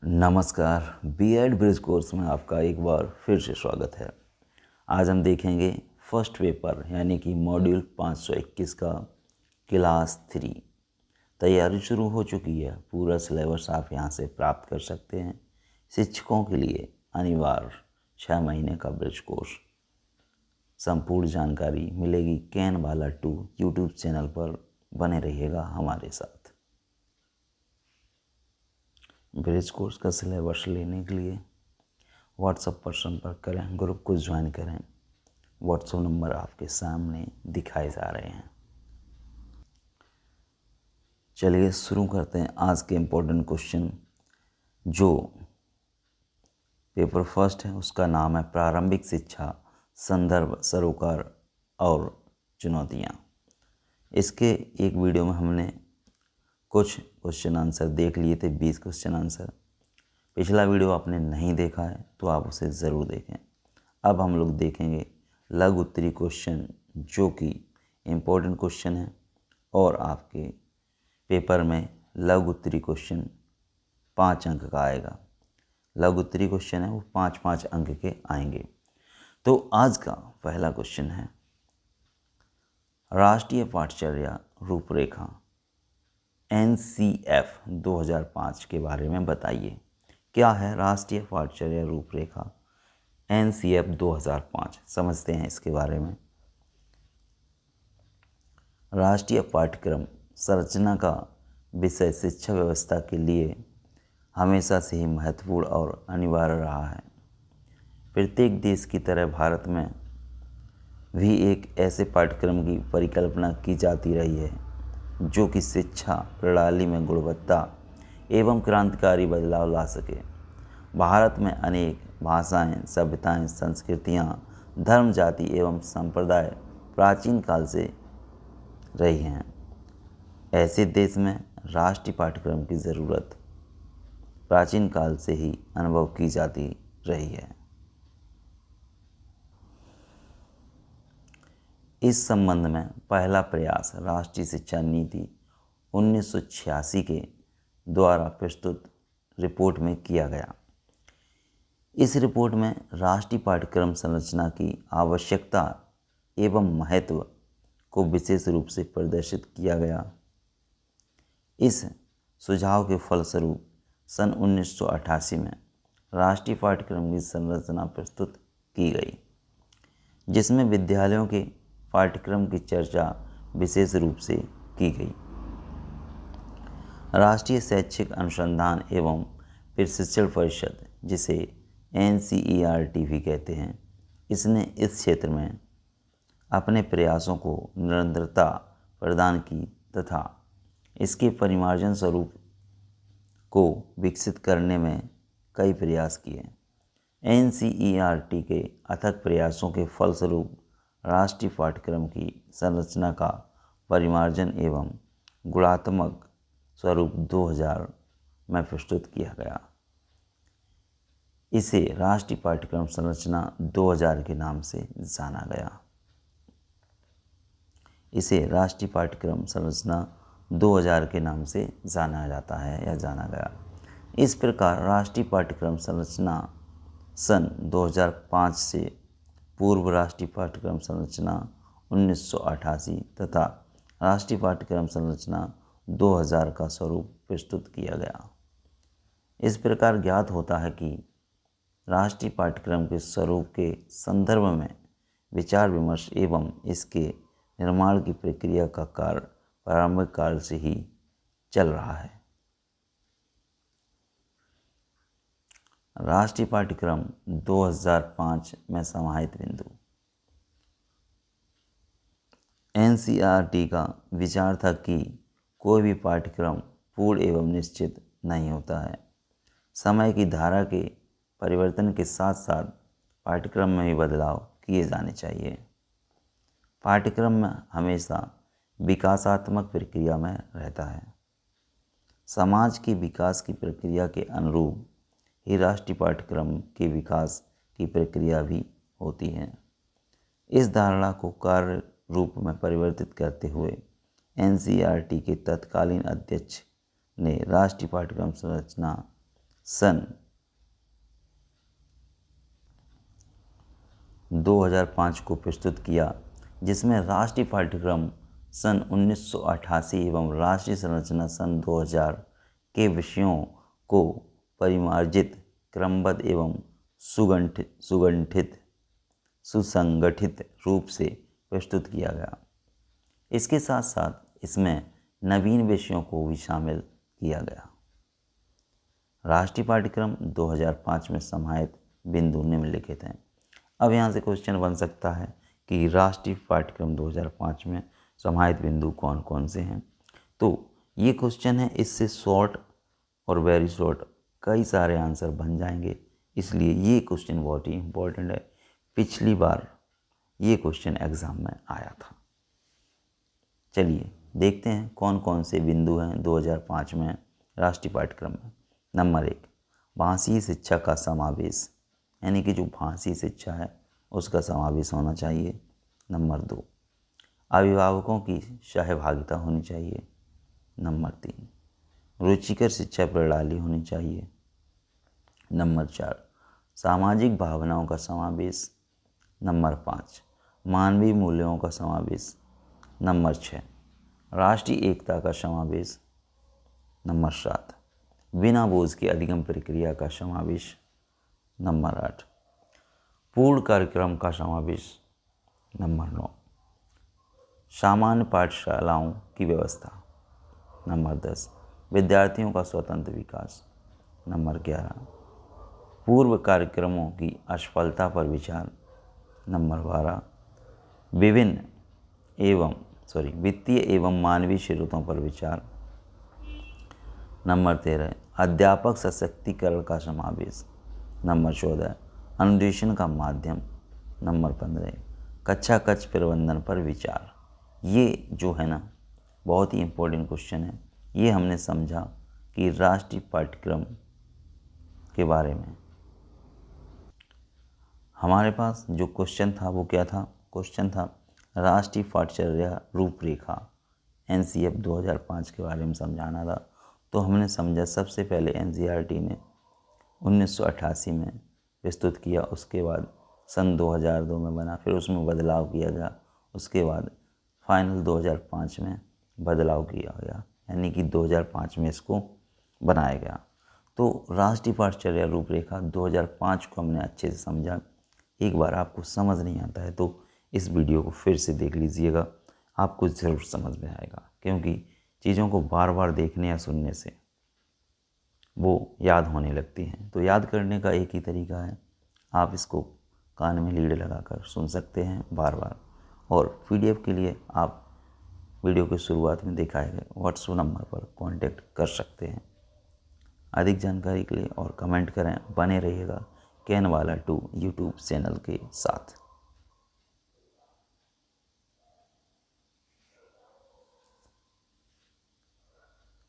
नमस्कार। BEd bridge course में आपका एक बार फिर से स्वागत है। आज हम देखेंगे फर्स्ट पेपर यानी कि मॉड्यूल 521 का क्लास 3। तैयारी शुरू हो चुकी है। पूरा सिलेबस आप यहां से प्राप्त कर सकते हैं। शिक्षकों के लिए अनिवार्य 6 महीने का ब्रिज कोर्स। संपूर्ण जानकारी मिलेगी कैन वाला 2 यूट्यूब चैनल पर। बने रहिएगा हमारे साथ। ब्रिज कोर्स का सिलेबस लेने के लिए व्हाट्सएप पर संपर्क करें, ग्रुप को ज्वाइन करें। व्हाट्सएप नंबर आपके सामने दिखाए जा रहे हैं। चलिए शुरू करते हैं आज के इम्पोर्टेंट क्वेश्चन। जो पेपर फर्स्ट है उसका नाम है प्रारंभिक शिक्षा, संदर्भ, सरोकार और चुनौतियाँ। इसके एक वीडियो में हमने कुछ क्वेश्चन आंसर देख लिए थे, 20 क्वेश्चन आंसर। पिछला वीडियो आपने नहीं देखा है तो आप उसे ज़रूर देखें। अब हम लोग देखेंगे लघु उत्तरी क्वेश्चन, जो कि इम्पोर्टेंट क्वेश्चन है और आपके पेपर में लघु उत्तरी क्वेश्चन 5 अंक का आएगा। लघु उत्तरी क्वेश्चन है वो 5-5 अंक के आएंगे। तो आज का पहला क्वेश्चन है राष्ट्रीय पाठचर्या रूपरेखा NCF 2005 के बारे में बताइए। क्या है राष्ट्रीय पाठचर्या रूपरेखा NCF 2005? समझते हैं इसके बारे में। राष्ट्रीय पाठ्यक्रम संरचना का विषय शिक्षा व्यवस्था के लिए हमेशा से ही महत्वपूर्ण और अनिवार्य रहा है। प्रत्येक देश की तरह भारत में भी एक ऐसे पाठ्यक्रम की परिकल्पना की जाती रही है जो कि शिक्षा प्रणाली में गुणवत्ता एवं क्रांतिकारी बदलाव ला सके। भारत में अनेक भाषाएं, सभ्यताएं, संस्कृतियां, धर्म, जाति एवं संप्रदाय प्राचीन काल से रही हैं। ऐसे देश में राष्ट्रीय पाठ्यक्रम की ज़रूरत प्राचीन काल से ही अनुभव की जाती रही है। इस संबंध में पहला प्रयास राष्ट्रीय शिक्षा नीति 1986 के द्वारा प्रस्तुत रिपोर्ट में किया गया। इस रिपोर्ट में राष्ट्रीय पाठ्यक्रम संरचना की आवश्यकता एवं महत्व को विशेष रूप से प्रदर्शित किया गया। इस सुझाव के फलस्वरूप सन 1988 में राष्ट्रीय पाठ्यक्रम की संरचना प्रस्तुत की गई, जिसमें विद्यालयों के पाठ्यक्रम की चर्चा विशेष रूप से की गई। राष्ट्रीय शैक्षिक अनुसंधान एवं प्रशिक्षण परिषद, जिसे NCERT भी कहते हैं, इसने इस क्षेत्र में अपने प्रयासों को निरंतरता प्रदान की तथा इसके परिमार्जन स्वरूप को विकसित करने में कई प्रयास किए। NCERT के अथक प्रयासों के फलस्वरूप राष्ट्रीय पाठ्यक्रम की संरचना का परिमार्जन एवं गुणात्मक स्वरूप 2000 में प्रस्तुत किया गया। इसे राष्ट्रीय पाठ्यक्रम संरचना 2000 के नाम से जाना गया। इसे राष्ट्रीय पाठ्यक्रम संरचना 2000 के नाम से जाना जाता है या जाना गया। इस प्रकार राष्ट्रीय पाठ्यक्रम संरचना सन 2005 से पूर्व राष्ट्रीय पाठ्यक्रम संरचना 1988 तथा राष्ट्रीय पाठ्यक्रम संरचना 2000 का स्वरूप प्रस्तुत किया गया। इस प्रकार ज्ञात होता है कि राष्ट्रीय पाठ्यक्रम के स्वरूप के संदर्भ में विचार विमर्श एवं इसके निर्माण की प्रक्रिया का कार्य प्रारंभिक काल से ही चल रहा है। राष्ट्रीय पाठ्यक्रम 2005 में समाहित बिंदु। NCERT का विचार था कि कोई भी पाठ्यक्रम पूर्ण एवं निश्चित नहीं होता है। समय की धारा के परिवर्तन के साथ साथ पाठ्यक्रम में भी बदलाव किए जाने चाहिए। पाठ्यक्रम में हमेशा विकासात्मक प्रक्रिया में रहता है। समाज के विकास की प्रक्रिया के अनुरूप ही राष्ट्रीय पाठ्यक्रम के विकास की प्रक्रिया भी होती है। इस धारणा को कार्य रूप में परिवर्तित करते हुए NCERT के तत्कालीन अध्यक्ष ने राष्ट्रीय पाठ्यक्रम संरचना सन 2005 को प्रस्तुत किया, जिसमें राष्ट्रीय पाठ्यक्रम सन 1988 एवं राष्ट्रीय संरचना सन 2000 के विषयों को परिमार्जित, क्रमबद्ध एवं सुसंगठित रूप से प्रस्तुत किया गया। इसके साथ साथ इसमें नवीन विषयों को भी शामिल किया गया। राष्ट्रीय पाठ्यक्रम 2005 में समाहित बिंदु निम्नलिखित हैं। अब यहाँ से क्वेश्चन बन सकता है कि राष्ट्रीय पाठ्यक्रम 2005 में समाहित बिंदु कौन कौन से हैं। तो ये क्वेश्चन है, इससे शॉर्ट और वेरी शॉर्ट कई सारे आंसर बन जाएंगे, इसलिए ये क्वेश्चन बहुत ही इम्पोर्टेंट है। पिछली बार ये क्वेश्चन एग्ज़ाम में आया था। चलिए देखते हैं कौन कौन से बिंदु हैं 2005 में राष्ट्रीय पाठ्यक्रम में। नंबर 1, भाषीय शिक्षा का समावेश, यानी कि जो भाषीय शिक्षा है उसका समावेश होना चाहिए। नंबर 2, अभिभावकों की सहभागिता होनी चाहिए। नंबर 3, रुचिकर शिक्षा प्रणाली होनी चाहिए। नंबर 4, सामाजिक भावनाओं का समावेश। नंबर 5, मानवीय मूल्यों का समावेश। नंबर 6, राष्ट्रीय एकता का समावेश। नंबर 7, बिना बोझ की अधिगम प्रक्रिया का समावेश। नंबर 8, पूर्ण कार्यक्रम का समावेश। नंबर 9, सामान्य पाठशालाओं की व्यवस्था। नंबर 10, विद्यार्थियों का स्वतंत्र विकास। नंबर 11, पूर्व कार्यक्रमों की असफलता पर विचार। नंबर 12, वित्तीय एवं मानवीय स्रोतों पर विचार। नंबर 13, अध्यापक सशक्तिकरण का समावेश। नंबर 14, अनुदेशन का माध्यम। नंबर 15, कक्षा कक्ष प्रबंधन पर विचार। ये जो है ना बहुत ही इम्पोर्टेंट क्वेश्चन है। ये हमने समझा कि राष्ट्रीय पाठ्यक्रम के बारे में हमारे पास जो क्वेश्चन था वो क्या था। क्वेश्चन था राष्ट्रीय पाठ्यचर्या रूपरेखा NCF 2005 के बारे में समझाना था। तो हमने समझा सबसे पहले NCERT ने 1988 में प्रस्तुत किया, उसके बाद सन 2002 में बना, फिर उसमें बदलाव किया गया, उसके बाद फाइनल 2005 में बदलाव किया गया, यानी कि 2005 में इसको बनाया गया। तो राष्ट्रीय पाठ्यचर्या रूपरेखा 2005 को हमने अच्छे से समझा। एक बार आपको समझ नहीं आता है तो इस वीडियो को फिर से देख लीजिएगा, आपको ज़रूर समझ में आएगा, क्योंकि चीज़ों को बार बार देखने या सुनने से वो याद होने लगती हैं। तो याद करने का एक ही तरीका है, आप इसको कान में लीड लगाकर सुन सकते हैं बार बार। और PDF के लिए आप वीडियो की शुरुआत में दिखाए गए व्हाट्सएप नंबर पर कांटेक्ट कर सकते हैं अधिक जानकारी के लिए। और कमेंट करें, बने रहिएगा कैनवाला 2 यूट्यूब चैनल के साथ।